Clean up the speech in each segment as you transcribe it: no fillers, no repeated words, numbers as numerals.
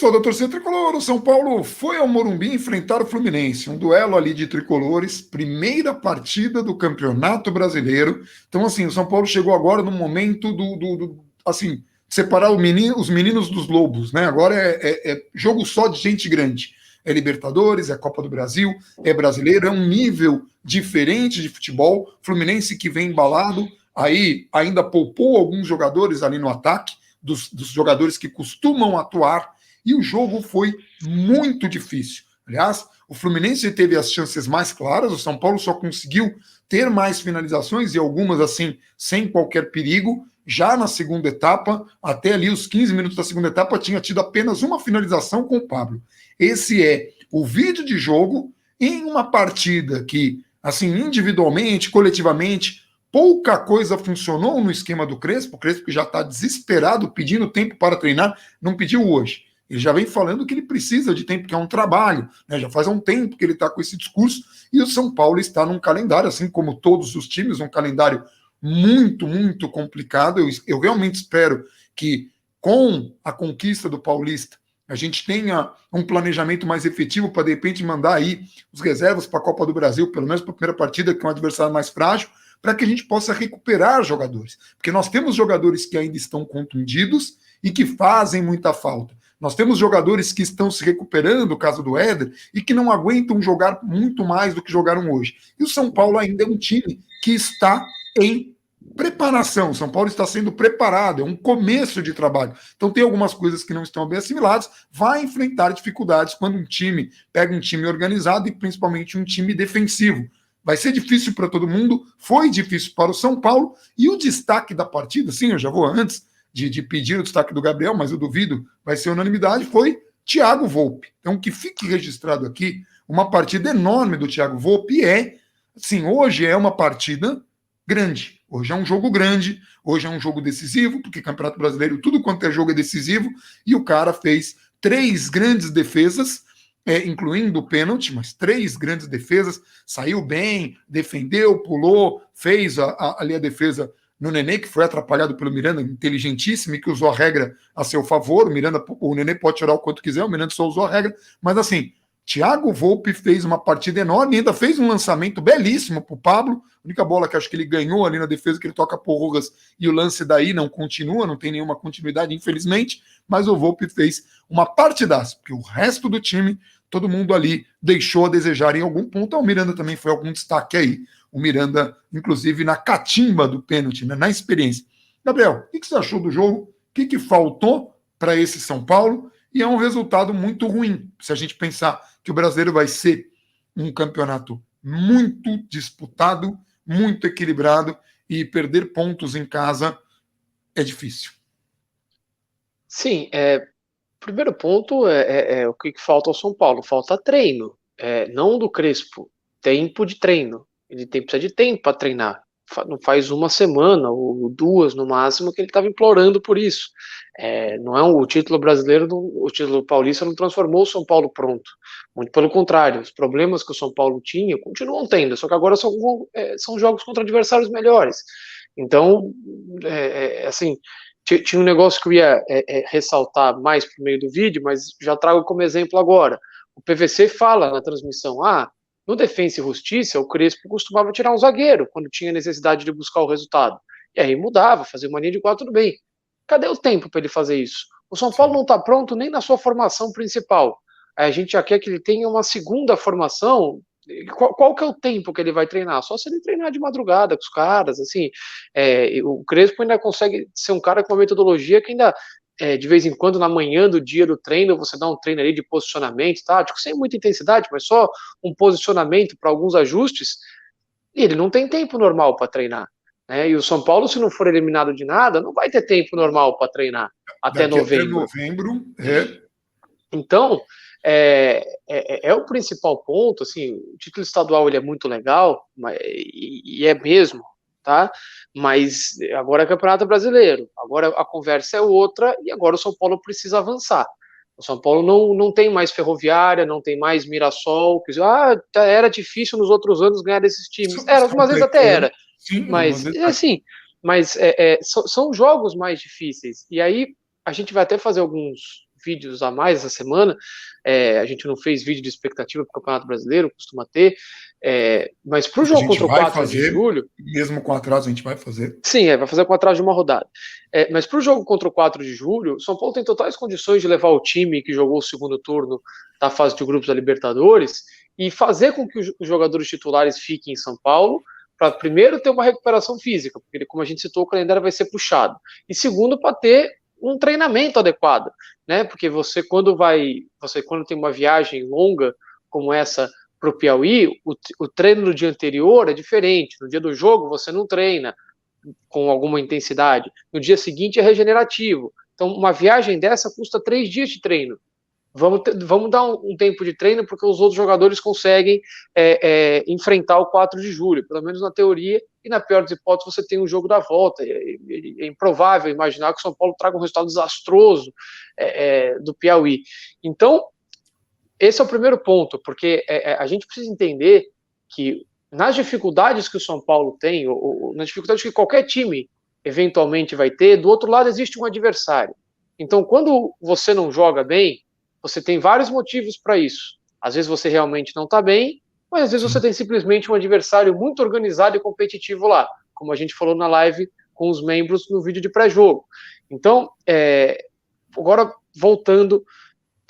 sou da torcida tricolor. O São Paulo foi ao Morumbi enfrentar o Fluminense, um duelo ali de tricolores, primeira partida do Campeonato Brasileiro. Então, assim, o São Paulo chegou agora no momento assim, separar os meninos dos lobos, né? Agora é jogo só de gente grande. É Libertadores, é Copa do Brasil, é brasileiro, é um nível diferente de futebol. Fluminense que vem embalado, aí ainda poupou alguns jogadores ali no ataque, dos jogadores que costumam atuar, e o jogo foi muito difícil. Aliás, o Fluminense teve as chances mais claras, o São Paulo só conseguiu ter mais finalizações, e algumas assim, sem qualquer perigo. Já na segunda etapa, até ali os 15 minutos da segunda etapa, tinha tido apenas uma finalização com o Pablo. Esse é o vídeo de jogo em uma partida que, assim, individualmente, coletivamente, pouca coisa funcionou no esquema do Crespo. O Crespo que já está desesperado, pedindo tempo para treinar, não pediu hoje. Ele já vem falando que ele precisa de tempo, que é um trabalho, né? Já faz um tempo que ele está com esse discurso, e o São Paulo está num calendário, assim como todos os times, um calendário muito, muito complicado. Eu realmente espero que, com a conquista do Paulista, a gente tenha um planejamento mais efetivo para, de repente, mandar aí os reservas para a Copa do Brasil, pelo menos para a primeira partida, que é um adversário mais frágil, para que a gente possa recuperar jogadores. Porque nós temos jogadores que ainda estão contundidos e que fazem muita falta. Nós temos jogadores que estão se recuperando, o caso do Éder, e que não aguentam jogar muito mais do que jogaram hoje. E o São Paulo ainda é um time que está em preparação. O São Paulo está sendo preparado, é um começo de trabalho. Então tem algumas coisas que não estão bem assimiladas, vai enfrentar dificuldades quando um time pega um time organizado e principalmente um time defensivo. Vai ser difícil para todo mundo, foi difícil para o São Paulo, e o destaque da partida, sim, eu já vou antes de pedir o destaque do Gabriel, mas eu duvido, vai ser unanimidade, foi Thiago Volpe. Então que fique registrado aqui uma partida enorme do Thiago Volpe, sim, hoje é uma partida grande, hoje é um jogo grande, hoje é um jogo decisivo, porque Campeonato Brasileiro, tudo quanto é jogo é decisivo, e o cara fez 3 grandes defesas, incluindo o pênalti, mas 3 grandes defesas, saiu bem, defendeu, pulou, fez ali a defesa no Nenê, que foi atrapalhado pelo Miranda, inteligentíssimo, e que usou a regra a seu favor. O Nenê pode tirar o quanto quiser, o Miranda só usou a regra, mas assim, Thiago Volpe fez uma partida enorme, ainda fez um lançamento belíssimo para o Pablo. A única bola que acho que ele ganhou ali na defesa, que ele toca por Rojas, e o lance daí não continua, não tem nenhuma continuidade, infelizmente, mas o Volpe fez uma partidaça, porque o resto do time, todo mundo ali deixou a desejar em algum ponto. O Miranda também foi algum destaque aí. O Miranda, inclusive, na catimba do pênalti, né, na experiência. Gabriel, o que você achou do jogo? O que faltou para esse São Paulo? E é um resultado muito ruim, se a gente pensar que o brasileiro vai ser um campeonato muito disputado, muito equilibrado, e perder pontos em casa é difícil. Sim, primeiro ponto é o que falta ao São Paulo. Falta treino, não do Crespo, tempo de treino. Ele precisa de tempo para treinar. Não faz uma semana ou 2 no máximo que ele estava implorando por isso. Não é o título brasileiro, o título paulista não transformou o São Paulo pronto. Muito pelo contrário, os problemas que o São Paulo tinha continuam tendo, só que agora são jogos contra adversários melhores. Então, assim, tinha um negócio que eu ia ressaltar mais por meio do vídeo, mas já trago como exemplo agora. O PVC fala na transmissão, no Defensa e Justiça, o Crespo costumava tirar um zagueiro quando tinha necessidade de buscar o resultado. E aí mudava, fazia uma linha de 4, tudo bem. Cadê o tempo para ele fazer isso? O São Paulo não está pronto nem na sua formação principal. A gente já quer que ele tenha uma segunda formação. Qual que é o tempo que ele vai treinar? Só se ele treinar de madrugada com os caras, assim. O Crespo ainda consegue ser um cara com uma metodologia que ainda, de vez em quando, na manhã do dia do treino, você dá um treino ali de posicionamento tático, sem muita intensidade, mas só um posicionamento para alguns ajustes, e ele não tem tempo normal para treinar. Né? E o São Paulo, se não for eliminado de nada, não vai ter tempo normal para treinar até novembro. Então, é o principal ponto. Assim, o título estadual ele é muito legal, e é mesmo, tá? Mas agora é Campeonato Brasileiro, agora a conversa é outra, e agora o São Paulo precisa avançar. O São Paulo não tem mais Ferroviária, não tem mais Mirassol, que era difícil nos outros anos ganhar desses times. Algumas vezes até era. Sim, mas, assim, são jogos mais difíceis. E aí a gente vai até fazer alguns vídeos a mais essa semana. A gente não fez vídeo de expectativa para o Campeonato Brasileiro, costuma ter. Mas para o jogo contra o 4 de julho... Mesmo com atraso, a gente vai fazer. Sim, vai fazer com atraso de uma rodada. Mas para o jogo contra o 4 de julho, São Paulo tem totais condições de levar o time que jogou o segundo turno da fase de grupos da Libertadores e fazer com que os jogadores titulares fiquem em São Paulo, para primeiro ter uma recuperação física, porque como a gente citou, o calendário vai ser puxado. E segundo, para ter um treinamento adequado, né? Porque você quando tem uma viagem longa como essa para o Piauí, o treino no dia anterior é diferente. No dia do jogo você não treina com alguma intensidade. No dia seguinte é regenerativo. Então uma viagem dessa custa 3 dias de treino. Vamos dar um tempo de treino porque os outros jogadores conseguem enfrentar o 4 de julho, pelo menos na teoria, e na pior das hipóteses você tem um jogo da volta. É improvável imaginar que o São Paulo traga um resultado desastroso do Piauí. Então, esse é o primeiro ponto, porque a gente precisa entender que nas dificuldades que o São Paulo tem, ou nas dificuldades que qualquer time eventualmente vai ter, do outro lado existe um adversário. Então, quando você não joga bem, você tem vários motivos para isso. Às vezes você realmente não está bem, mas às vezes você tem simplesmente um adversário muito organizado e competitivo lá, como a gente falou na live com os membros no vídeo de pré-jogo. Então, agora voltando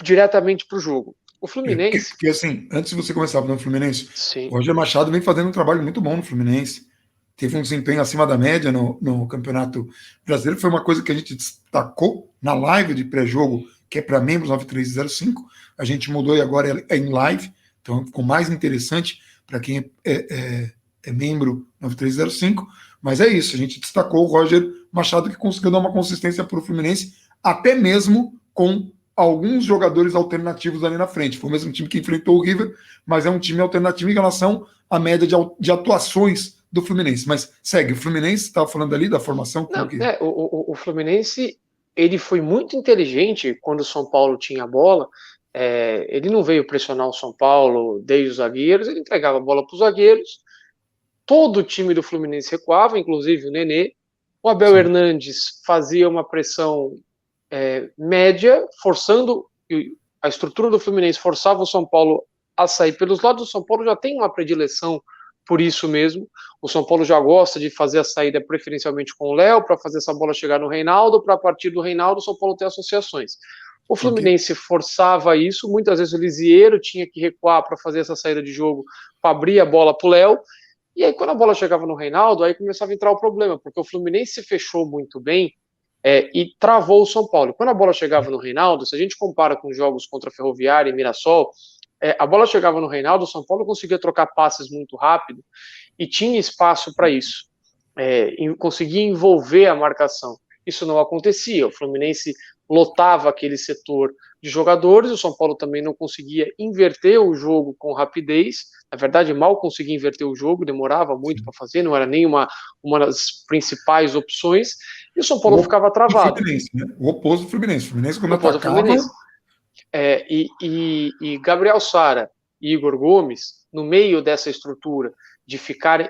diretamente para o jogo. O Fluminense... Porque assim, antes de você começar no Fluminense, Sim. O Roger Machado vem fazendo um trabalho muito bom no Fluminense. Teve um desempenho acima da média no Campeonato Brasileiro. Foi uma coisa que a gente destacou na live de pré-jogo, que é para membros 9305. A gente mudou e agora é em live, então ficou mais interessante para quem é membro 9305. Mas é isso, a gente destacou o Roger Machado, que conseguiu dar uma consistência para o Fluminense, até mesmo com alguns jogadores alternativos ali na frente. Foi o mesmo time que enfrentou o River, mas é um time alternativo em relação à média de atuações do Fluminense. Mas segue, o Fluminense estava falando ali da formação. Não, o Fluminense, ele foi muito inteligente quando o São Paulo tinha a bola. Ele não veio pressionar o São Paulo desde os zagueiros, ele entregava a bola para os zagueiros. Todo o time do Fluminense recuava, inclusive o Nenê. O Abel Hernandes fazia uma pressão média, forçando a estrutura do Fluminense, forçava o São Paulo a sair pelos lados. O São Paulo já tem uma predileção por isso mesmo. O São Paulo já gosta de fazer a saída preferencialmente com o Léo, para fazer essa bola chegar no Reinaldo, para a partir do Reinaldo o São Paulo ter associações. O Fluminense forçava isso, muitas vezes o Lisieiro tinha que recuar para fazer essa saída de jogo, para abrir a bola para o Léo, e aí quando a bola chegava no Reinaldo, aí começava a entrar o problema, porque o Fluminense se fechou muito bem, e travou o São Paulo. Quando a bola chegava no Reinaldo, se a gente compara com jogos contra Ferroviária e Mirassol, a bola chegava no Reinaldo, o São Paulo conseguia trocar passes muito rápido e tinha espaço para isso, conseguia envolver a marcação. Isso não acontecia, o Fluminense lotava aquele setor de jogadores, o São Paulo também não conseguia inverter o jogo com rapidez, na verdade mal conseguia inverter o jogo, demorava muito para fazer, não era nem uma das principais opções, e o São Paulo ficava travado. O oposto do Fluminense. O Fluminense quando atacava... E Gabriel Sara e Igor Gomes, no meio dessa estrutura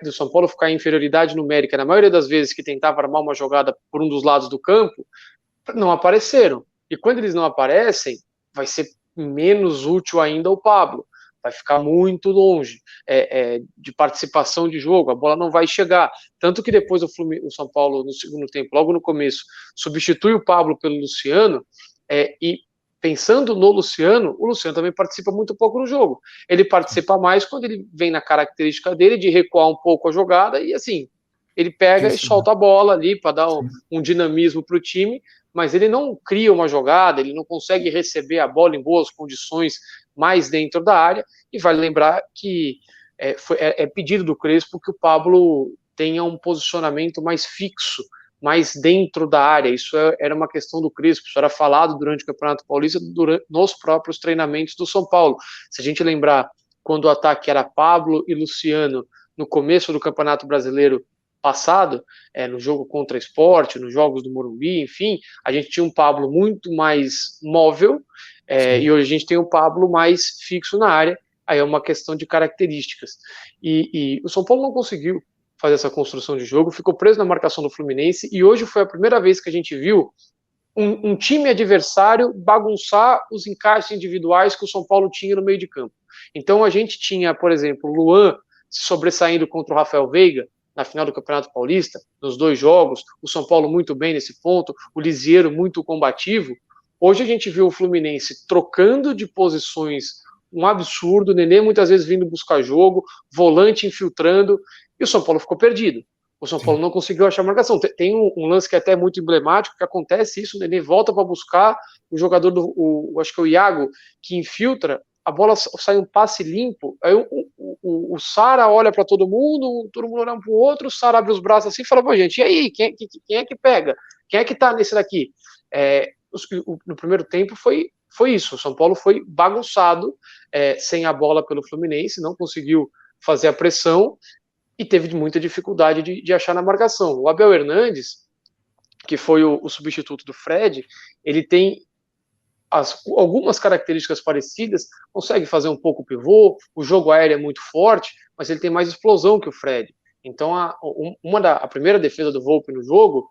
do São Paulo ficar em inferioridade numérica, na maioria das vezes que tentava armar uma jogada por um dos lados do campo, não apareceram. E quando eles não aparecem, vai ser menos útil ainda o Pablo. Vai ficar muito longe de participação de jogo, a bola não vai chegar. Tanto que depois o São Paulo, no segundo tempo, logo no começo, substitui o Pablo pelo Luciano, e pensando no Luciano, o Luciano também participa muito pouco no jogo. Ele participa mais quando ele vem na característica dele de recuar um pouco a jogada e assim, ele pega e solta a bola ali para dar um dinamismo para o time, mas ele não cria uma jogada, ele não consegue receber a bola em boas condições mais dentro da área, e vale lembrar que é pedido do Crespo que o Pablo tenha um posicionamento mais fixo, mais dentro da área. Isso era uma questão do Crespo, isso era falado durante o Campeonato Paulista, nos próprios treinamentos do São Paulo. Se a gente lembrar, quando o ataque era Pablo e Luciano, no começo do Campeonato Brasileiro passado, no jogo contra a Sport, nos jogos do Morumbi, enfim, a gente tinha um Pablo muito mais móvel, e hoje a gente tem um Pablo mais fixo na área. Aí é uma questão de características. E o São Paulo não conseguiu fazer essa construção de jogo, ficou preso na marcação do Fluminense, e hoje foi a primeira vez que a gente viu um time adversário bagunçar os encaixes individuais que o São Paulo tinha no meio de campo. Então a gente tinha, por exemplo, o Luan se sobressaindo contra o Rafael Veiga na final do Campeonato Paulista, nos 2 jogos, o São Paulo muito bem nesse ponto, o Lisieiro muito combativo. Hoje a gente viu o Fluminense trocando de posições um absurdo, o Nenê muitas vezes vindo buscar jogo, volante infiltrando, e o São Paulo ficou perdido. O São Paulo não conseguiu achar a marcação. Tem um lance que é até muito emblemático, que acontece isso, o Nenê volta para buscar, o jogador acho que é o Iago, que infiltra, a bola sai um passe limpo, aí o Sara olha para todo mundo olha um para o outro, o Sara abre os braços assim e fala, pô, gente, e aí, quem é que pega? Quem é que tá nesse daqui? No primeiro tempo foi isso, o São Paulo foi bagunçado, sem a bola pelo Fluminense, não conseguiu fazer a pressão, e teve muita dificuldade de achar na marcação. O Abel Hernandes, que foi o substituto do Fred, ele tem algumas características parecidas, consegue fazer um pouco pivô, o jogo aéreo é muito forte, mas ele tem mais explosão que o Fred. Então, a primeira defesa do Volpi no jogo,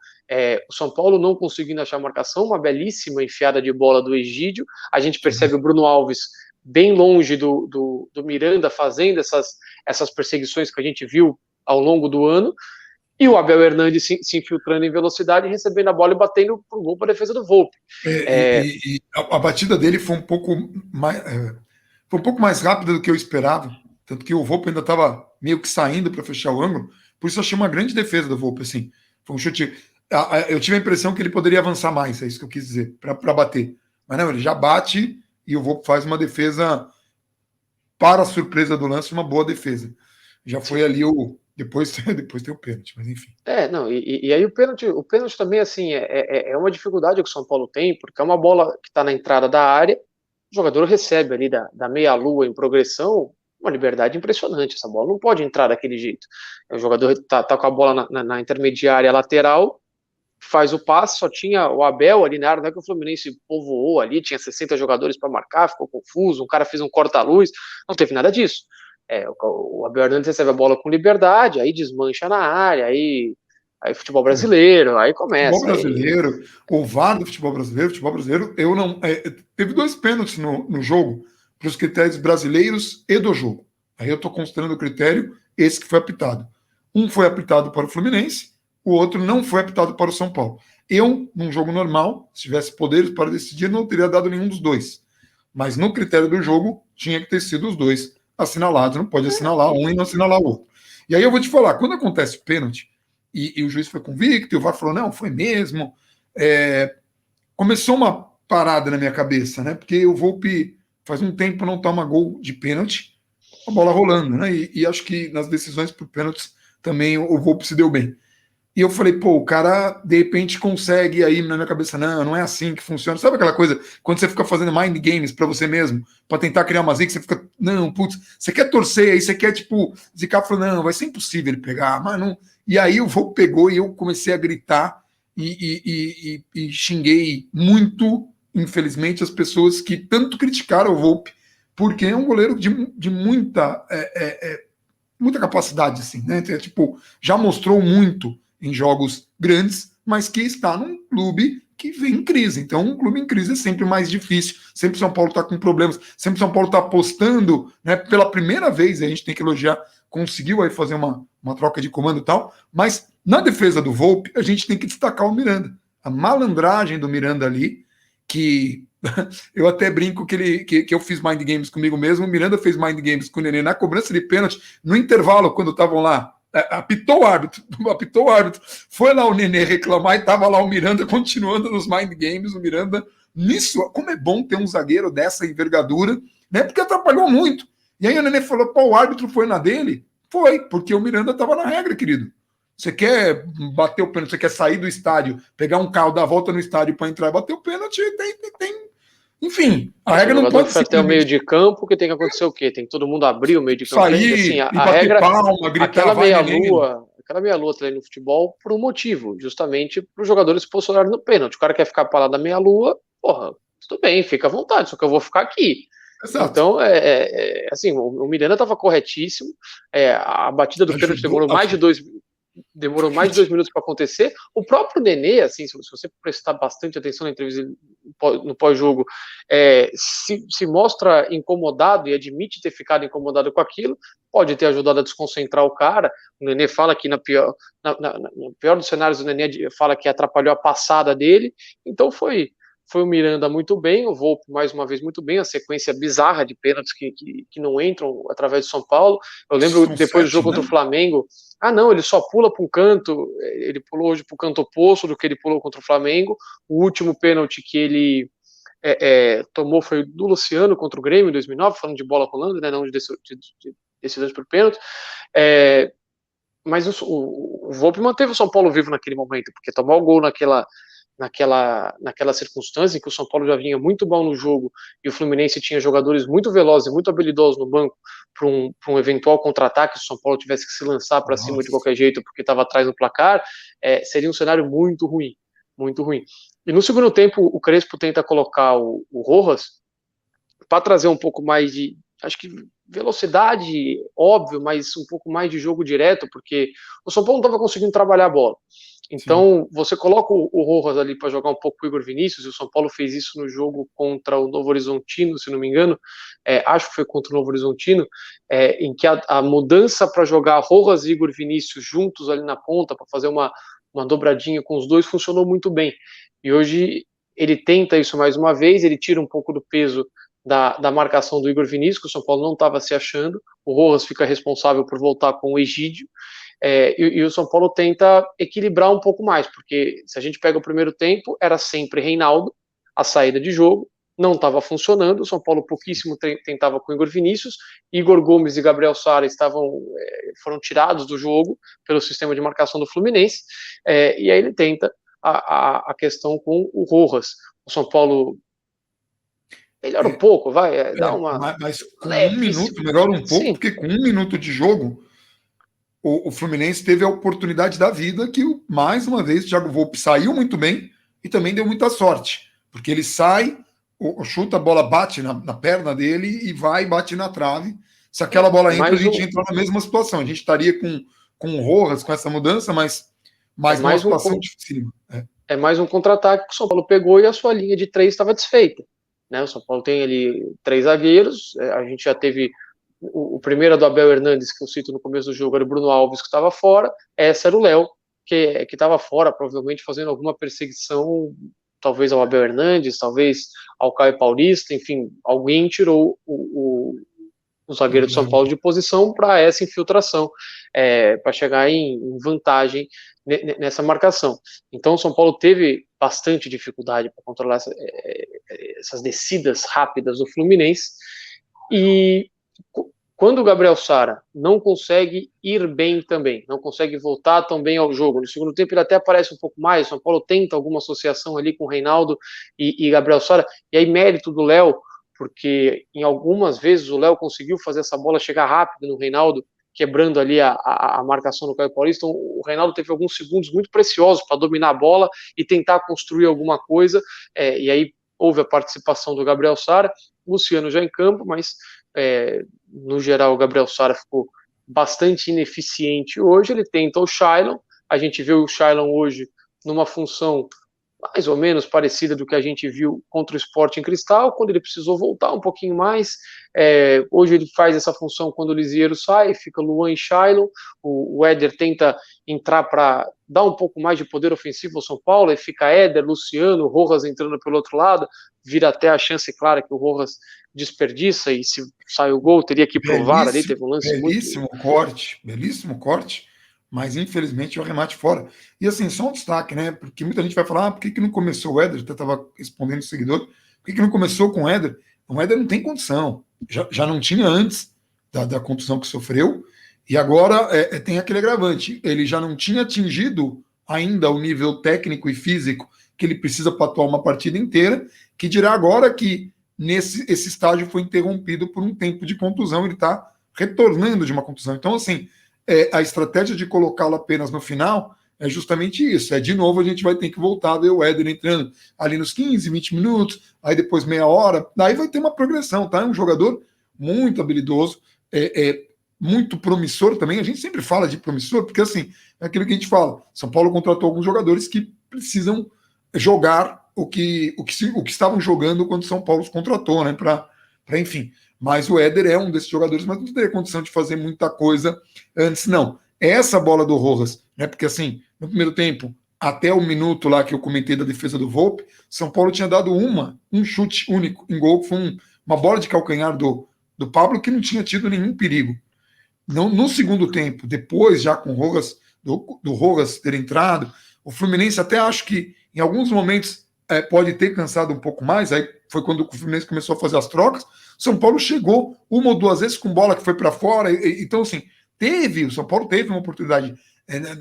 o São Paulo não conseguindo achar a marcação, uma belíssima enfiada de bola do Egídio, a gente percebe o Bruno Alves bem longe do Miranda, fazendo essas perseguições que a gente viu ao longo do ano, e o Abel Hernandes se infiltrando em velocidade, recebendo a bola e batendo pro gol para a defesa do Volpi. E a batida dele foi um pouco mais rápida do que eu esperava, tanto que o Volpi ainda estava meio que saindo para fechar o ângulo, por isso eu achei uma grande defesa do Volpi, assim, foi um chute, eu tive a impressão que ele poderia avançar mais, é isso que eu quis dizer, para bater, mas não, ele já bate e o Volpi faz uma defesa, para a surpresa do lance, uma boa defesa, já foi ali depois tem o pênalti, mas enfim. Não, e aí o pênalti também, assim, é uma dificuldade que o São Paulo tem, porque é uma bola que está na entrada da área, o jogador recebe ali da meia-lua em progressão, uma liberdade impressionante, essa bola não pode entrar daquele jeito. O jogador tá com a bola na intermediária lateral, faz o passe, só tinha o Abel ali na área, não é que o Fluminense povoou ali, tinha 60 jogadores para marcar, ficou confuso, um cara fez um corta-luz, não teve nada disso. O Abel Hernandes recebe a bola com liberdade, aí desmancha na área, aí futebol brasileiro, aí começa. Futebol brasileiro, o VAR do futebol brasileiro, eu não. Teve 2 pênaltis no jogo, para os critérios brasileiros e do jogo. Aí eu estou considerando o critério esse que foi apitado. Um foi apitado para o Fluminense, o outro não foi apitado para o São Paulo. Eu, num jogo normal, se tivesse poderes para decidir, não teria dado nenhum dos dois. Mas no critério do jogo, tinha que ter sido os dois assinalados, não pode assinalar um e não assinalar o outro. E aí eu vou te falar, quando acontece o pênalti, e o juiz foi convicto, e o VAR falou, não, foi mesmo, começou uma parada na minha cabeça, né? Porque o Volpi faz um tempo não toma gol de pênalti, a bola rolando, né? E acho que nas decisões por pênaltis também o Volpi se deu bem. E eu falei, pô, o cara de repente consegue aí na minha cabeça, não é assim que funciona. Sabe aquela coisa, quando você fica fazendo mind games para você mesmo, para tentar criar uma zica, você fica, não, putz, você quer torcer, aí você quer, tipo, zicar, falou, não, vai ser impossível ele pegar, mas não. E aí o Vô pegou e eu comecei a gritar e xinguei muito, infelizmente, as pessoas que tanto criticaram o Volpe, porque é um goleiro de muita capacidade, assim, né? Tipo, já mostrou muito em jogos grandes, mas que está num clube que vem em crise. Então, um clube em crise é sempre mais difícil. Sempre o São Paulo está com problemas. Sempre o São Paulo está apostando, né? Pela primeira vez, a gente tem que elogiar, conseguiu aí fazer uma troca de comando e tal. Mas na defesa do Volpe, a gente tem que destacar o Miranda. A malandragem do Miranda ali, que eu até brinco que eu fiz mind games comigo mesmo. O Miranda fez mind games com o Nenê na cobrança de pênalti, no intervalo, quando estavam lá. Apitou o árbitro, foi lá o Nenê reclamar e tava lá o Miranda continuando nos mind games, o Miranda nisso, como é bom ter um zagueiro dessa envergadura, né, porque atrapalhou muito, e aí o Nenê falou, pô, o árbitro foi na dele? Foi, porque o Miranda tava na regra, querido, você quer bater o pênalti, você quer sair do estádio, pegar um carro, dar a volta no estádio para entrar e bater o pênalti, tem enfim, a regra não pode ser. Até o meio de campo, que tem que acontecer o quê? Tem que todo mundo abrir o meio de campo. Sair, assim, a regra, palma, gritar, aquela meia-lua tá aí no futebol por um motivo, justamente para os jogadores se posicionarem no pênalti. O cara quer ficar parado na meia-lua, porra, tudo bem, fica à vontade, só que eu vou ficar aqui. Exato. Então, assim, o Miranda estava corretíssimo, a batida do pênalti demorou mais de demorou mais de 2 minutos para acontecer. O próprio Nenê, assim, se você prestar bastante atenção na entrevista no pós-jogo, se mostra incomodado e admite ter ficado incomodado com aquilo, pode ter ajudado a desconcentrar o cara. O Nenê fala que no pior dos cenários, o Nenê fala que atrapalhou a passada dele. Então foi o Miranda muito bem, o Volpi mais uma vez muito bem, a sequência bizarra de pênaltis que não entram através do São Paulo. Eu lembro depois do jogo contra o Flamengo, não, ele só pula para um canto, ele pulou hoje para o canto oposto do que ele pulou contra o Flamengo. O último pênalti que ele tomou foi do Luciano contra o Grêmio em 2009, falando de bola rolando, né, não de decisões por pênalti. Mas o Volpi manteve o São Paulo vivo naquele momento, porque tomar o gol naquela circunstância em que o São Paulo já vinha muito bom no jogo e o Fluminense tinha jogadores muito velozes e muito habilidosos no banco para um eventual contra-ataque, se o São Paulo tivesse que se lançar para cima de qualquer jeito porque estava atrás no placar, seria um cenário muito ruim, muito ruim. E no segundo tempo o Crespo tenta colocar o Rojas para trazer um pouco mais de, acho que velocidade, óbvio, mas um pouco mais de jogo direto, porque o São Paulo não estava conseguindo trabalhar a bola. Então, você coloca o Rojas ali para jogar um pouco com o Igor Vinícius, e o São Paulo fez isso no jogo contra o Novo Horizontino, se não me engano, acho que foi contra o Novo Horizontino, em que a mudança para jogar Rojas e Igor Vinícius juntos ali na ponta, para fazer uma dobradinha com os dois, funcionou muito bem. E hoje ele tenta isso mais uma vez, ele tira um pouco do peso da marcação do Igor Vinícius, que o São Paulo não estava se achando, o Rojas fica responsável por voltar com o Egídio, e o São Paulo tenta equilibrar um pouco mais, porque se a gente pega o primeiro tempo, era sempre Reinaldo, a saída de jogo, não estava funcionando, o São Paulo pouquíssimo tentava com o Igor Vinícius, Igor Gomes e Gabriel Sara foram tirados do jogo pelo sistema de marcação do Fluminense, e aí ele tenta a questão com o Rojas. O São Paulo melhora um pouco, dá uma... Mas com um minuto, melhora um pouco, sim, porque com 1 minuto de jogo, o Fluminense teve a oportunidade da vida que, mais uma vez, o Thiago Volpi saiu muito bem e também deu muita sorte, porque ele sai, chuta, a bola bate na perna dele e bate na trave. Se aquela bola entra, a gente entra na mesma situação. A gente estaria com o Rojas, com essa mudança, mas numa situação difícil. É mais um contra-ataque que o São Paulo pegou e a sua linha de 3 estava desfeita. Né? O São Paulo tem ali 3 zagueiros, a gente já teve o primeiro do Abel Hernandes, que eu cito no começo do jogo, era o Bruno Alves, que estava fora, essa era o Léo, que estava fora, provavelmente fazendo alguma perseguição, talvez ao Abel Hernandes, talvez ao Caio Paulista, enfim, alguém tirou o zagueiro de São Paulo de posição para essa infiltração, para chegar em vantagem nessa marcação. Então o São Paulo teve bastante dificuldade para controlar essas descidas rápidas do Fluminense, e quando o Gabriel Sara não consegue ir bem também, não consegue voltar tão bem ao jogo, no segundo tempo ele até aparece um pouco mais, o São Paulo tenta alguma associação ali com o Reinaldo e Gabriel Sara, e aí mérito do Léo, porque em algumas vezes o Léo conseguiu fazer essa bola chegar rápido no Reinaldo, quebrando ali a marcação do Caio Paulista. Então, o Reinaldo teve alguns segundos muito preciosos para dominar a bola e tentar construir alguma coisa, e aí houve a participação do Gabriel Sara, Luciano já em campo, mas no geral o Gabriel Sara ficou bastante ineficiente hoje. Ele tenta o Shailon, a gente vê o Shailon hoje numa função mais ou menos parecida do que a gente viu contra o Sport em Cristal, quando ele precisou voltar um pouquinho mais. Hoje ele faz essa função quando o Lisieiro sai, fica Luan e Shailon, o Éder tenta entrar para dar um pouco mais de poder ofensivo ao São Paulo, e fica Éder, Luciano, Rojas entrando pelo outro lado, vira até a chance clara que o Rojas desperdiça, e se sai o gol, teria que provar ali, teve um lance belíssimo corte, mas infelizmente é o remate fora. E assim, só um destaque, né? Porque muita gente vai falar, por que não começou o Éder? Eu estava respondendo o seguidor, por que não começou com o Éder? O Éder não tem condição, já não tinha antes da contusão que sofreu, e agora tem aquele agravante, ele já não tinha atingido ainda o nível técnico e físico que ele precisa para atuar uma partida inteira, que dirá agora que esse estágio foi interrompido por um tempo de contusão, ele está retornando de uma contusão. Então, assim, a estratégia de colocá-lo apenas no final é justamente isso. De novo, a gente vai ter que voltar a ver o Éder entrando ali nos 15, 20 minutos, aí depois meia hora, daí vai ter uma progressão, tá? É um jogador muito habilidoso, muito promissor também. A gente sempre fala de promissor, porque assim, é aquilo que a gente fala. São Paulo contratou alguns jogadores que precisam jogar o que estavam jogando quando São Paulo os contratou, né? Enfim. Mas o Éder é um desses jogadores, mas não teria condição de fazer muita coisa antes, não. Essa bola do Rojas, né? Porque assim, no primeiro tempo, até o minuto lá que eu comentei da defesa do Volpe, São Paulo tinha dado um chute único em gol, que foi uma bola de calcanhar do Pablo, que não tinha tido nenhum perigo. No segundo tempo, depois, já com o Rojas, do Rojas ter entrado, o Fluminense até acho que em alguns momentos pode ter cansado um pouco mais, aí foi quando o Fluminense começou a fazer as trocas. São Paulo chegou uma ou duas vezes com bola que foi para fora, então assim, o São Paulo teve uma oportunidade,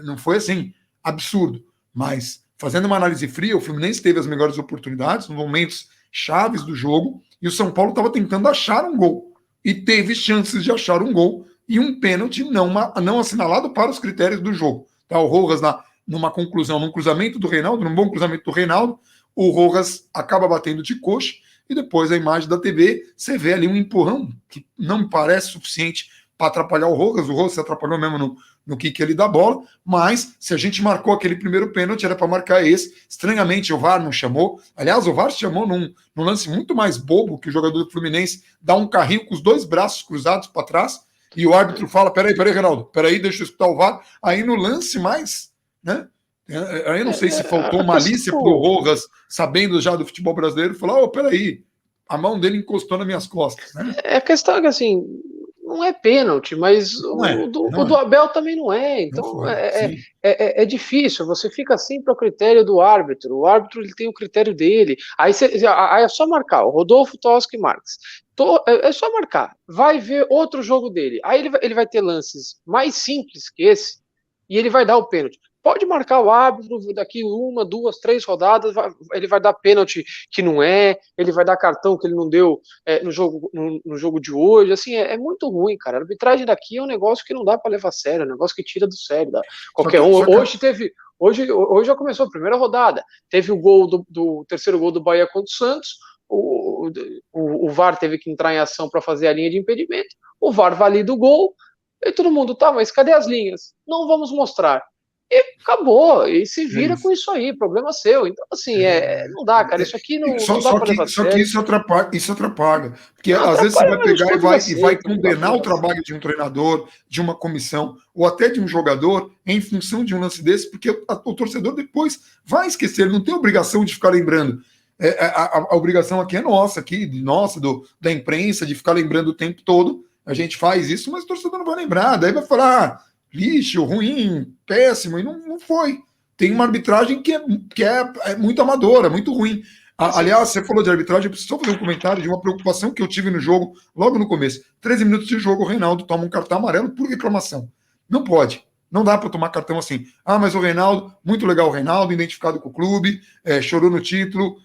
não foi assim, absurdo, mas fazendo uma análise fria, o Fluminense teve as melhores oportunidades nos momentos chaves do jogo, e o São Paulo estava tentando achar um gol, e teve chances de achar um gol, e um pênalti não assinalado para os critérios do jogo. Tá, o Rojas, numa conclusão, num cruzamento do Reinaldo, num bom cruzamento do Reinaldo, o Rojas acaba batendo de coxa, e depois a imagem da TV, você vê ali um empurrão que não me parece suficiente para atrapalhar o Rojas se atrapalhou mesmo no kick ali da bola, mas se a gente marcou aquele primeiro pênalti, era para marcar esse. Estranhamente, o VAR não chamou. Aliás, o VAR chamou num lance muito mais bobo, que o jogador do Fluminense dá um carrinho com os dois braços cruzados para trás, e o árbitro fala, peraí, Reinaldo, peraí, deixa eu escutar o VAR. Aí no lance mais, né? Aí eu não sei se faltou malícia pro Rojas, sabendo já do futebol brasileiro, falar, peraí, a mão dele encostou nas minhas costas, né? A questão é que, assim, não é pênalti, mas o do Abel também não é. Então é difícil. Você fica sempre ao critério do árbitro. O árbitro ele tem o critério dele. Aí é só marcar. O Rodolfo Toschi Marques. É só marcar. Vai ver outro jogo dele. Aí ele vai ter lances mais simples que esse e ele vai dar o pênalti. Pode marcar o árbitro daqui 1, 2, 3 rodadas, ele vai dar pênalti que não ele vai dar cartão que ele não deu no jogo de hoje. Assim, é muito ruim, cara. A arbitragem daqui é um negócio que não dá para levar a sério, é um negócio que tira do sério. Qualquer um. Hoje já começou a primeira rodada. Teve o gol do terceiro gol do Bahia contra o Santos. O VAR teve que entrar em ação para fazer a linha de impedimento. O VAR valida o gol. E todo mundo, tá, mas cadê as linhas? Não vamos mostrar. E acabou, e se vira com isso aí, problema seu. Então, assim, não dá, cara, isso aqui não dá pra levar a sério. Só que isso atrapalha. Porque às vezes você vai pegar e vai condenar o trabalho de um treinador, de uma comissão, ou até de um jogador, em função de um lance desse, porque o torcedor depois vai esquecer, ele não tem obrigação de ficar lembrando. A obrigação aqui é nossa, da imprensa, de ficar lembrando o tempo todo. A gente faz isso, mas o torcedor não vai lembrar. Daí vai falar, lixo, ruim, péssimo, e não foi. Tem uma arbitragem que é muito amadora, muito ruim. Aliás, você falou de arbitragem, eu preciso só fazer um comentário de uma preocupação que eu tive no jogo, logo no começo. 13 minutos de jogo, o Reinaldo toma um cartão amarelo por reclamação. Não pode. Não dá para tomar cartão assim. Mas o Reinaldo, muito legal o Reinaldo, identificado com o clube, chorou no título,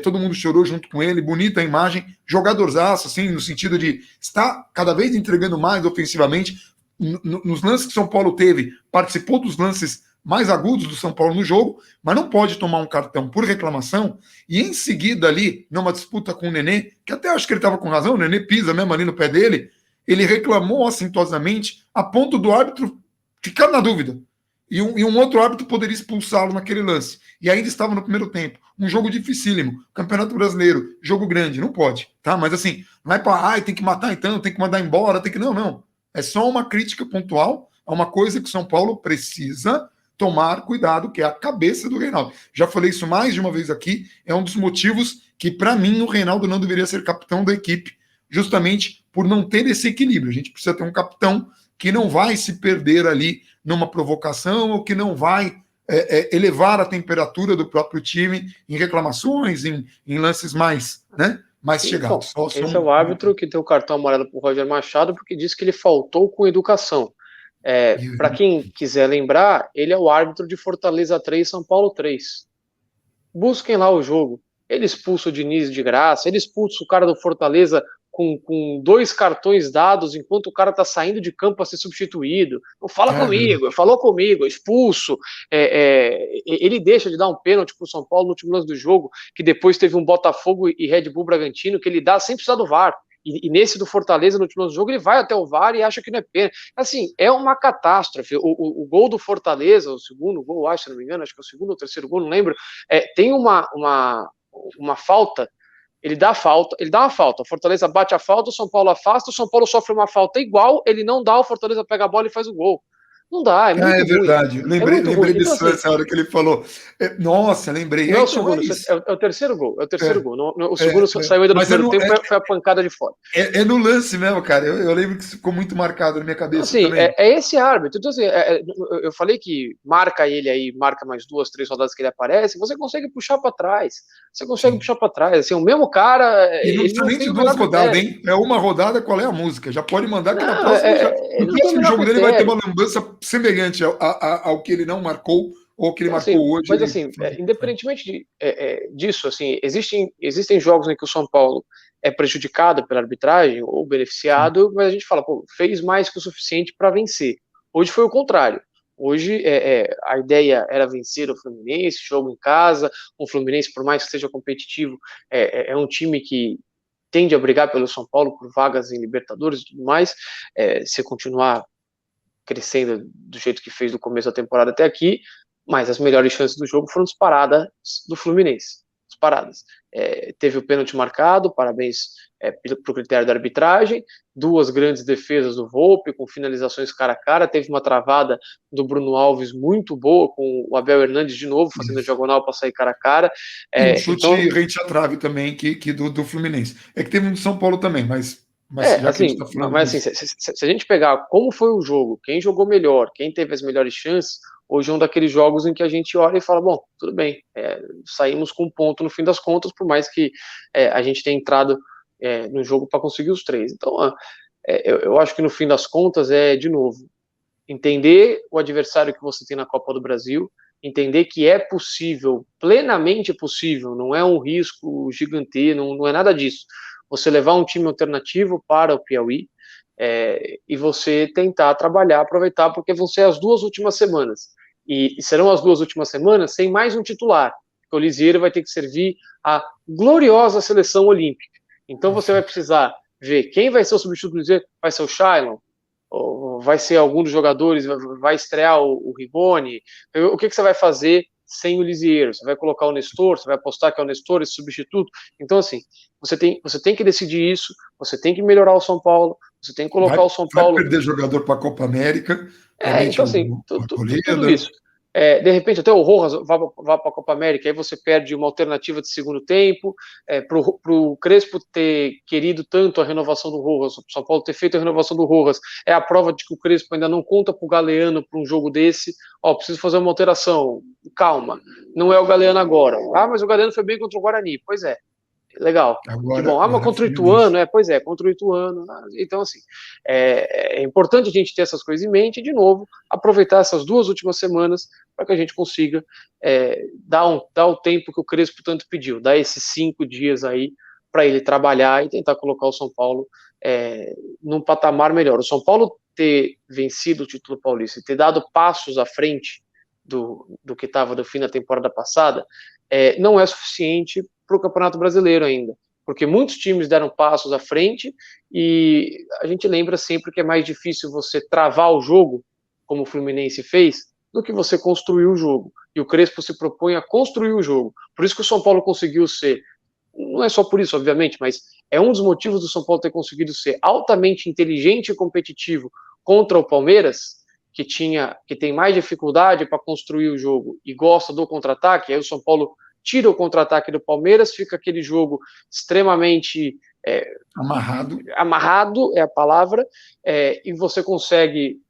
todo mundo chorou junto com ele, bonita a imagem, jogadorzaço, assim, no sentido de estar cada vez entregando mais ofensivamente. Nos lances que São Paulo teve, participou dos lances mais agudos do São Paulo no jogo, mas não pode tomar um cartão por reclamação e em seguida ali, numa disputa com o Nenê, que até acho que ele estava com razão, o Nenê pisa mesmo ali no pé dele, ele reclamou assintosamente a ponto do árbitro ficar na dúvida. E um outro árbitro poderia expulsá-lo naquele lance. E ainda estava no primeiro tempo. Um jogo dificílimo. Campeonato Brasileiro, jogo grande, não pode. Tá? Mas assim, não é para, tem que matar então, tem que mandar embora, tem que. Não. É só uma crítica pontual a uma coisa que o São Paulo precisa tomar cuidado, que é a cabeça do Reinaldo. Já falei isso mais de uma vez aqui, é um dos motivos que, para mim, o Reinaldo não deveria ser capitão da equipe, justamente por não ter esse equilíbrio. A gente precisa ter um capitão que não vai se perder ali numa provocação ou que não vai elevar a temperatura do próprio time em reclamações, em lances mais chegados. Esse é o árbitro que deu o cartão amarelo para o Roger Machado porque disse que ele faltou com educação. Para quem quiser lembrar, ele é o árbitro de Fortaleza 3, São Paulo 3. Busquem lá o jogo. Ele expulsa o Diniz de graça, ele expulsa o cara do Fortaleza com 2 cartões dados enquanto o cara tá saindo de campo para ser substituído. Não fala comigo, falou comigo, expulso. Ele deixa de dar um pênalti pro São Paulo no último lance do jogo, que depois teve um Botafogo e Red Bull Bragantino, que ele dá sem precisar do VAR. E nesse do Fortaleza, no último jogo, ele vai até o VAR e acha que não é pênalti. Assim, é uma catástrofe. O gol do Fortaleza, o segundo gol, acho, se não me engano, acho que é o segundo ou terceiro gol, não lembro, tem uma falta. Ele dá uma falta. O Fortaleza bate a falta, o São Paulo afasta, o São Paulo sofre uma falta igual, ele não dá, o Fortaleza pega a bola e faz o gol. Não dá, é muito É ruim. verdade. É Lembrei, muito ruim. lembrei Então, disso assim, essa hora que ele falou. Nossa, lembrei. não é o Então é segundo, isso. é o terceiro gol. É o terceiro É, gol. O segundo saiu ainda no mas primeiro tempo, foi a pancada de fora. é no lance mesmo, cara. Eu lembro que isso ficou muito marcado na minha Então, cabeça assim, também. esse árbitro. Então, assim, eu falei que marca ele aí, marca mais 2, 3 rodadas que ele aparece, você consegue puxar para trás. Você consegue Sim. puxar para trás. Assim, o mesmo cara, E não ele precisa não nem tem de o duas menor rodadas, critério. hein? É uma rodada, qual é a música? Já pode mandar que na Não, próxima já. ele No não tem o próximo menor jogo dele vai ter uma critério. lambança semelhante ao que ele não marcou ou que ele Então, marcou assim, hoje. mas Ele assim, independentemente disso, assim, existem jogos em que o São Paulo é prejudicado pela arbitragem ou Sim. beneficiado, mas a gente fala, pô, fez mais que o suficiente para vencer. Hoje foi o contrário. Hoje a ideia era vencer o Fluminense, jogo em casa. O Fluminense, por mais que seja competitivo, é um time que tende a brigar pelo São Paulo por vagas em Libertadores e tudo mais. Se continuar crescendo do jeito que fez do começo da temporada até aqui, mas as melhores chances do jogo foram disparadas do Fluminense. Disparadas. Teve o pênalti marcado, parabéns para o critério da arbitragem, 2 grandes defesas do Volpe, com finalizações cara a cara, teve uma travada do Bruno Alves muito boa, com o Abel Hernandes de novo, fazendo a Isso. diagonal para sair cara a cara. E um chute Então, rente à trave também, que do Fluminense. É que teve um do São Paulo também, mas já que a gente assim, está falando mas assim, disso. se a gente pegar como foi o jogo, quem jogou melhor, quem teve as melhores chances, hoje é um daqueles jogos em que a gente olha e fala, bom, tudo bem, saímos com um ponto no fim das contas, por mais que a gente tenha entrado no jogo para conseguir os 3. Então, eu acho que no fim das contas de novo, entender o adversário que você tem na Copa do Brasil, entender que é possível, plenamente possível, não é um risco gigante, não é nada disso. Você levar um time alternativo para o Piauí e você tentar trabalhar, aproveitar, porque vão ser as 2 últimas semanas. E serão as 2 últimas semanas sem mais um titular, porque o Lisieiro vai ter que servir a gloriosa seleção olímpica. Então você vai precisar ver quem vai ser o substituto do Lisieiro. Vai ser o Shailon? Ou vai ser algum dos jogadores, vai estrear o Riboni? O que você vai fazer sem o Lisieiro? Você vai colocar o Nestor? Você vai apostar que é o Nestor esse substituto? Então, assim, você tem que decidir isso, você tem que melhorar o São Paulo, você tem que Vai, colocar o São vai Paulo. perder jogador para a Copa América, provavelmente Então, assim, o tudo Arboleda. isso. De repente, até o Rojas vá para a Copa América, aí você perde uma alternativa de segundo tempo. Para o Crespo ter querido tanto a renovação do Rojas, o São Paulo ter feito a renovação do Rojas, é a prova de que o Crespo ainda não conta para o Galeano para um jogo desse. Preciso fazer uma alteração. Calma, não é o Galeano agora. Mas o Galeano foi bem contra o Guarani. Pois é. Legal, que bom. Mas Agora contra o Fluminense. Ituano, pois é, contra o Ituano. Então, assim, é importante a gente ter essas coisas em mente e, de novo, aproveitar essas 2 últimas semanas para que a gente consiga dar o tempo que o Crespo tanto pediu, dar esses 5 dias aí para ele trabalhar e tentar colocar o São Paulo num patamar melhor. O São Paulo ter vencido o título paulista e ter dado passos à frente do que estava do fim da temporada passada, não é suficiente para o Campeonato Brasileiro ainda, porque muitos times deram passos à frente e a gente lembra sempre que é mais difícil você travar o jogo, como o Fluminense fez, do que você construir o jogo. E o Crespo se propõe a construir o jogo. Por isso que o São Paulo conseguiu ser, não é só por isso, obviamente, mas é um dos motivos do São Paulo ter conseguido ser altamente inteligente e competitivo contra o Palmeiras, que tem mais dificuldade para construir o jogo e gosta do contra-ataque. Aí o São Paulo tira o contra-ataque do Palmeiras, fica aquele jogo extremamente Amarrado. amarrado, é a palavra, e você consegue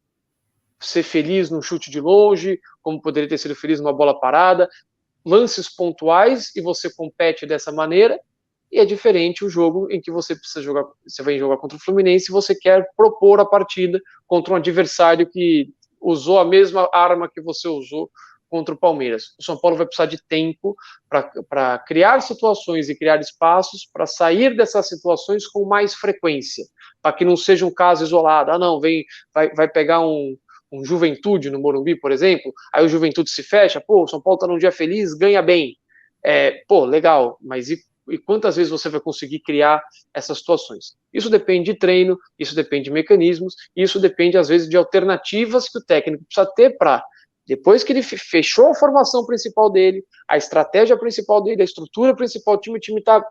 ser feliz num chute de longe, como poderia ter sido feliz numa bola parada, lances pontuais, e você compete dessa maneira. E é diferente o jogo em que você precisa jogar, você vai jogar contra o Fluminense e você quer propor a partida contra um adversário que usou a mesma arma que você usou contra o Palmeiras. O São Paulo vai precisar de tempo para criar situações e criar espaços para sair dessas situações com mais frequência, para que não seja um caso isolado. Não, vai pegar um Juventude no Morumbi, por exemplo, aí o Juventude se fecha, o São Paulo está num dia feliz, ganha bem. Legal, mas e quantas vezes você vai conseguir criar essas situações. Isso depende de treino, isso depende de mecanismos, isso depende, às vezes, de alternativas que o técnico precisa ter para, depois que ele fechou a formação principal dele, a estratégia principal dele, a estrutura principal do time, o time está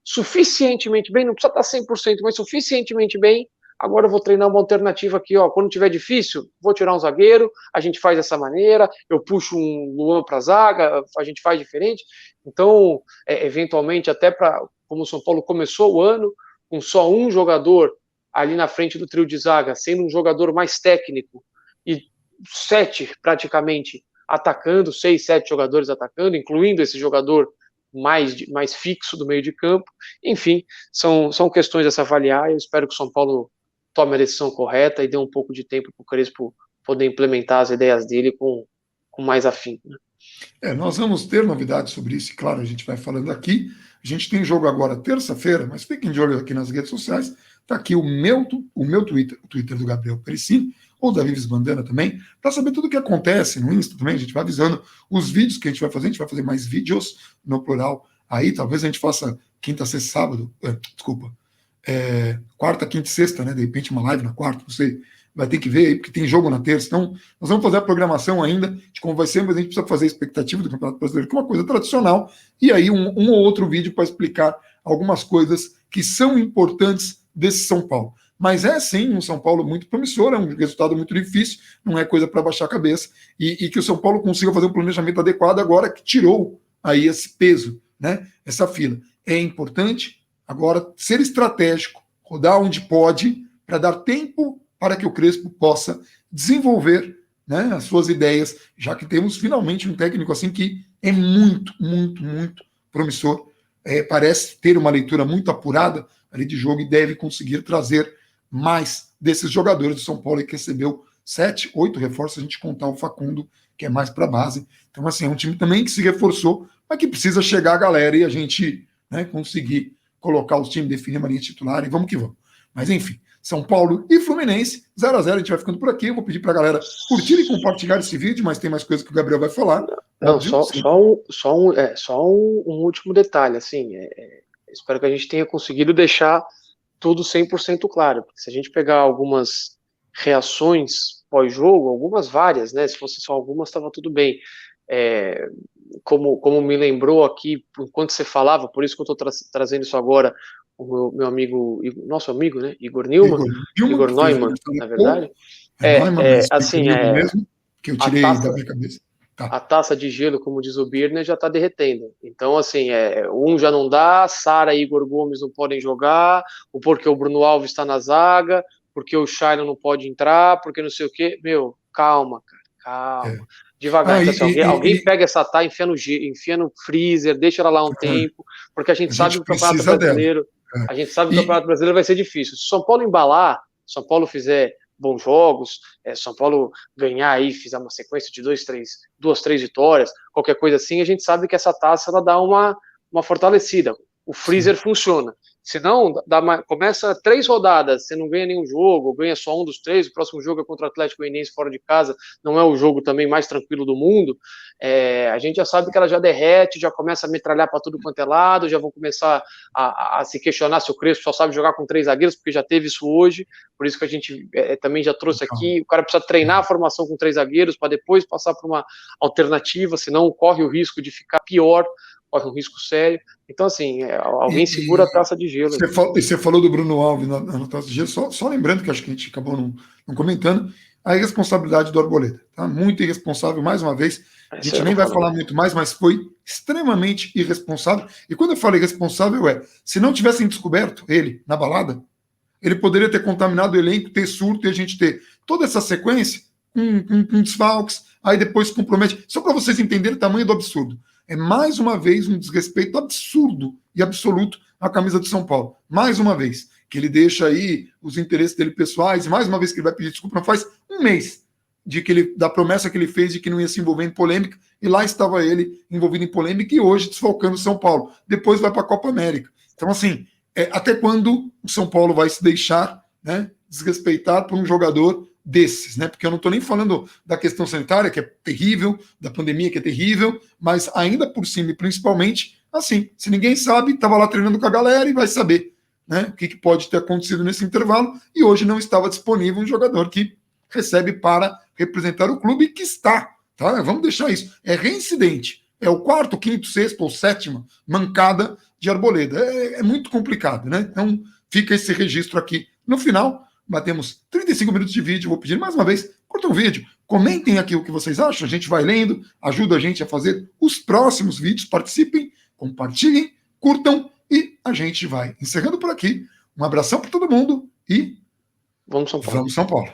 suficientemente bem, não precisa estar 100%, mas suficientemente bem. Agora eu vou treinar uma alternativa aqui, quando tiver difícil, vou tirar um zagueiro, a gente faz dessa maneira, eu puxo um Luan para a zaga, a gente faz diferente. Então, eventualmente, até como o São Paulo começou o ano, com só um jogador ali na frente do trio de zaga, sendo um jogador mais técnico, e 7 praticamente atacando, 6, 7 jogadores atacando, incluindo esse jogador mais fixo do meio de campo. Enfim, são questões a se avaliar. Eu espero que o São Paulo tome a decisão correta e dê um pouco de tempo para o Crespo poder implementar as ideias dele com mais afinco. Né? Nós vamos ter novidades sobre isso, claro, a gente vai falando aqui. A gente tem jogo agora terça-feira, mas fiquem de olho aqui nas redes sociais. Está aqui o meu Twitter, o Twitter do Gabriel Pericini, ou da Vives Bandana também, para saber tudo o que acontece no Insta também. A gente vai avisando os vídeos que a gente vai fazer mais vídeos no plural. Aí talvez a gente faça quinta, sexta, sábado, quarta, quinta e sexta, né? De repente uma live na quarta, não sei. Vai ter que ver aí, porque tem jogo na terça. Então, nós vamos fazer a programação ainda de como vai ser, mas a gente precisa fazer a expectativa do Campeonato Brasileiro, que é uma coisa tradicional, e aí um ou outro vídeo para explicar algumas coisas que são importantes desse São Paulo. Mas sim um São Paulo muito promissor, é um resultado muito difícil, não é coisa para baixar a cabeça, e que o São Paulo consiga fazer um planejamento adequado agora que tirou aí esse peso, né? Essa fila. É importante agora ser estratégico, rodar onde pode, para dar tempo para que o Crespo possa desenvolver, né, as suas ideias, já que temos finalmente um técnico assim que é muito, muito, muito promissor, parece ter uma leitura muito apurada ali de jogo e deve conseguir trazer mais desses jogadores do São Paulo, que recebeu 7, 8 reforços, a gente contar o Facundo, que é mais para a base. Então, assim, é um time também que se reforçou, mas que precisa chegar a galera e a gente, né, conseguir colocar os times, definir uma linha titular e vamos que vamos. Mas, enfim, São Paulo e Fluminense, 0-0, a gente vai ficando por aqui. Eu vou pedir para a galera curtir e compartilhar esse vídeo, mas tem mais coisa que o Gabriel vai falar. Não, só um último detalhe, assim, espero que a gente tenha conseguido deixar tudo 100% claro, porque se a gente pegar algumas reações pós-jogo, algumas várias, né, se fosse só algumas, estava tudo bem. Como me lembrou aqui, enquanto você falava, por isso que eu estou trazendo isso agora, o meu amigo, nosso amigo, né, Igor Neumann, Igor Neumann, na verdade. Assim, mesmo, que eu tirei da minha cabeça. Tá. A taça de gelo, como diz o Birner, já está derretendo. Então, assim, um já não dá, Sara e Igor Gomes não podem jogar, porque o Bruno Alves está na zaga, porque o Shailon não pode entrar, porque não sei o quê. Meu, calma, cara, calma. Devagar. Então, assim, alguém pega essa taça, enfia no freezer, deixa ela lá um tempo, porque a gente sabe que o Campeonato Brasileiro, a gente sabe que o Campeonato Brasileiro vai ser difícil. Se o São Paulo embalar, São Paulo fizer bons jogos, São Paulo ganhar aí, fizer uma sequência de 2, 3 vitórias, qualquer coisa assim, a gente sabe que essa taça ela dá uma fortalecida. O freezer funciona. Se não, começa 3 rodadas, você não ganha nenhum jogo, ou ganha só um dos 3, o próximo jogo é contra o Atlético Goianiense fora de casa, não é o jogo também mais tranquilo do mundo, a gente já sabe que ela já derrete, já começa a metralhar para tudo quanto é lado, já vão começar a se questionar se o Crespo só sabe jogar com 3 zagueiros, porque já teve isso hoje, por isso que a gente também já trouxe aqui, o cara precisa treinar a formação com 3 zagueiros, para depois passar para uma alternativa, senão corre o risco de ficar pior, corre um risco sério. Então, assim, alguém segura a taça de gelo. Você falou do Bruno Alves na taça de gelo, só lembrando que acho que a gente acabou não comentando, a irresponsabilidade do Arboleda. Tá? Muito irresponsável, mais uma vez. A gente nem vai falar muito mais, mas foi extremamente irresponsável. E quando eu falo irresponsável, se não tivessem descoberto ele na balada, ele poderia ter contaminado o elenco, ter surto e a gente ter toda essa sequência com desfalques, aí depois compromete. Só para vocês entenderem o tamanho do absurdo. É mais uma vez um desrespeito absurdo e absoluto à camisa de São Paulo. Mais uma vez, que ele deixa aí os interesses dele pessoais, e mais uma vez que ele vai pedir desculpa, não faz um mês da promessa que ele fez de que não ia se envolver em polêmica, e lá estava ele envolvido em polêmica e hoje desfalcando o São Paulo. Depois vai para a Copa América. Então, assim, até quando o São Paulo vai se deixar, né, desrespeitar por um jogador desses, né? Porque eu não estou nem falando da questão sanitária, que é terrível, da pandemia, que é terrível, mas ainda por cima e principalmente assim. Se ninguém sabe, estava lá treinando com a galera e vai saber, né, o que pode ter acontecido nesse intervalo. E hoje não estava disponível um jogador que recebe para representar o clube que está. Tá? Vamos deixar isso. É reincidente. É o quarto, quinto, sexto ou sétima mancada de Arboleda. É muito complicado, né? Então fica esse registro aqui. No final, batemos 35 minutos de vídeo. Vou pedir mais uma vez, curtam o vídeo, comentem aqui o que vocês acham, a gente vai lendo, ajuda a gente a fazer os próximos vídeos, participem, compartilhem, curtam e a gente vai encerrando por aqui. Um abração para todo mundo e Vamos São Paulo. vamos São Paulo.